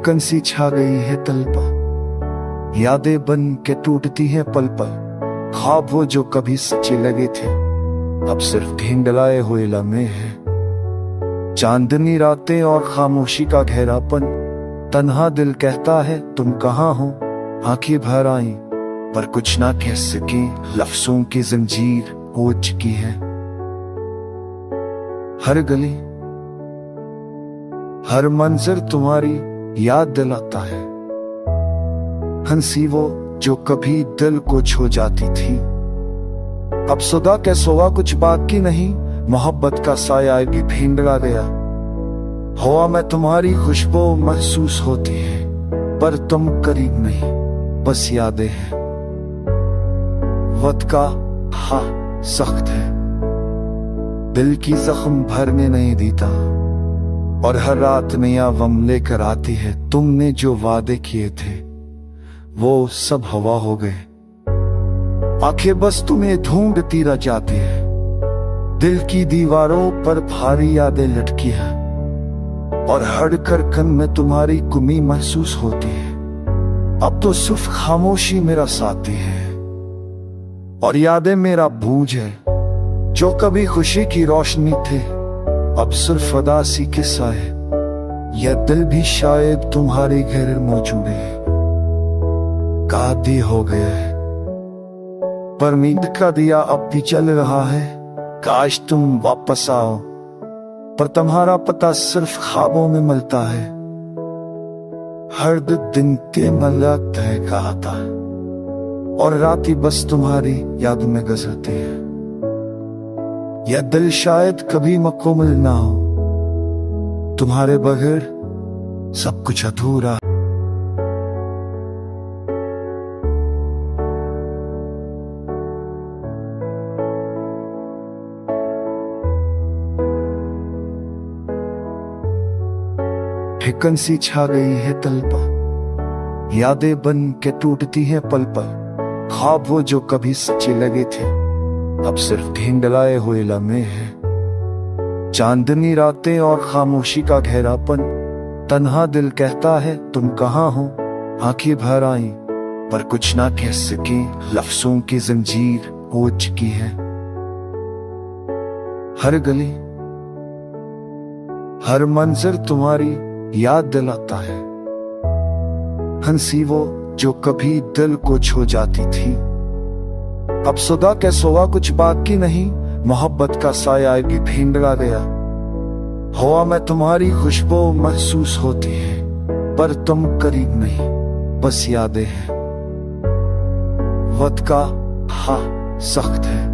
ठिकन सी छा गई है तल पर, यादें बन के टूटती हैं पल पल। ख्वाब वो जो कभी सच्चे लगे थे, अब सिर्फ ढींढलाए हुए लम्हे हैं। चांदनी रातें और खामोशी का घेरापन, तन्हा दिल कहता है तुम कहाँ हो। आंखें भर आई पर कुछ ना कह सकी, लफ्जों की जंजीर हो चुकी है। हर गली हर मंजर तुम्हारी याद दिलाता है। हंसी वो जो कभी दिल को छू जाती थी, अब सुदा के सोवा कुछ बाकी नहीं। मोहब्बत का साया भी भींडरा गया। हवा में तुम्हारी खुशबू महसूस होती है, पर तुम करीब नहीं, बस यादें हैं। वक्त का हाँ सख्त है, दिल की जख्म भरने नहीं देता, और हर रात नया गम लेकर आती है। तुमने जो वादे किए थे वो सब हवा हो गए। आंखें बस तुम्हें ढूंढती रह जाती है, दिल की दीवारों पर भारी यादें लटकी है, और हर धड़कन में तुम्हारी कमी महसूस होती है। अब तो सिर्फ खामोशी मेरा साथी है, और यादें मेरा बूझ है। जो कभी खुशी की रोशनी थे, अब सिर्फ उदासी किस्सा है। यह दिल भी शायद तुम्हारे घर मौजूद है। कादी हो गया है, पर नींद का दिया अब भी चल रहा है। काश तुम वापस आओ, पर तुम्हारा पता सिर्फ ख्वाबों में मिलता है। हर दिन के मलक तय कहता है, और रात ही बस तुम्हारी याद में गुजरती है। यह दिल शायद कभी मुकम्मल ना हो, तुम्हारे बगैर सब कुछ अधूरा। ठिकन सी छा गई है तल पर, यादें बन के टूटती हैं पल पल। ख्वाब वो जो कभी सच्चे लगे थे, अब सिर्फ ढींढलाए हुए लम्हे हैं। चांदनी रातें और खामोशी का घेरापन, तन्हा दिल कहता है तुम कहाँ हो। आंखें भर आई पर कुछ ना कह सकी, लफ्जों की जंजीर हो चुकी है। हर गली हर मंजर तुम्हारी याद दिलाता है। हंसी वो जो कभी दिल को छू जाती थी, अब सुदा के सोवा कुछ बाकी नहीं। मोहब्बत का साया भी भींडरा गया। हवा में तुम्हारी खुशबू महसूस होती है, पर तुम करीब नहीं, बस यादें हैं। वक्त का हाँ सख्त है,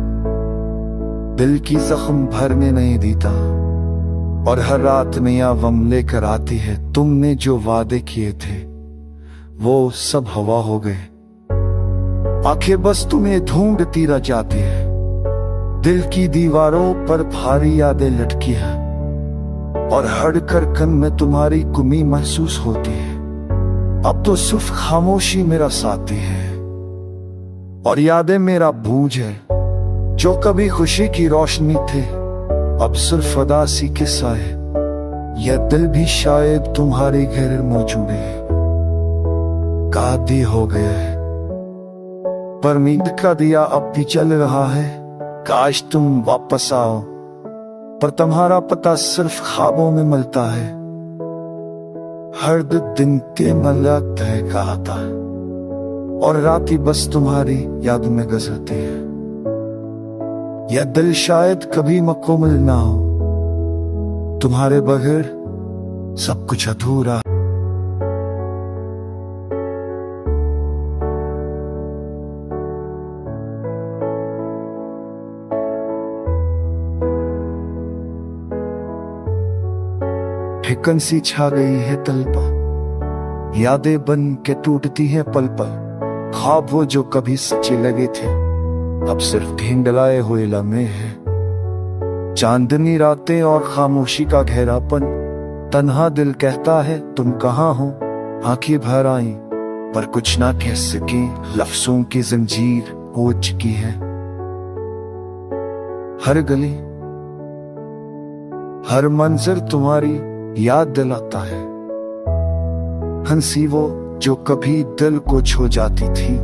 दिल की जख्म भरने नहीं देता, और हर रात नया गम लेकर आती है। तुमने जो वादे किए थे वो सब हवा हो गए। आंखें बस तुम्हें ढूंढती रह जाती है, दिल की दीवारों पर भारी यादें लटकी है, और हर धड़कन में तुम्हारी कमी महसूस होती है। अब तो सिर्फ खामोशी मेरा साथी है, और यादें मेरा बूझ है। जो कभी खुशी की रोशनी थे, अब सिर्फ उदासी किस्सा है। यह दिल भी शायद तुम्हारे घर मौजूद है। कादी हो गया है, पर नींद का दिया अब भी चल रहा है। काश तुम वापस आओ, पर तुम्हारा पता सिर्फ ख्वाबों में मिलता है। हर दिन के मलक तय कहता है, और रात ही बस तुम्हारी याद में गुजरती है। यह दिल शायद कभी मुकम्मल ना हो, तुम्हारे बगैर सब कुछ अधूरा। ठिकन सी छा गई है तल पर, यादें बन के टूटती हैं पल पल। ख्वाब वो जो कभी सच्चे लगे थे, अब सिर्फ ढींढलाए हुए लम्हे हैं। चांदनी रातें और खामोशी का घेरापन, तन्हा दिल कहता है तुम कहाँ हो। आंखें भर आई पर कुछ ना कह सकी, लफ्जों की जंजीर हो चुकी है। हर गली हर मंजर तुम्हारी याद दिलाता है। हंसी वो जो कभी दिल को छू जाती थी।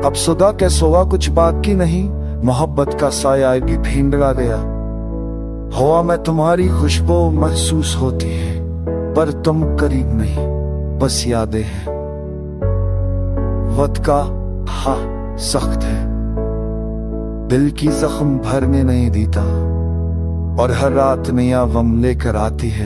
अब सुदा के सोवा कुछ बाकी नहीं, मोहब्बत का साया भी भींडरा गया। हवा में तुम्हारी खुशबू महसूस होती है, पर तुम करीब नहीं, बस यादें हैं। वक्त का हाँ सख्त है, दिल की जख्म भरने नहीं देता, और हर रात नया गम लेकर आती है।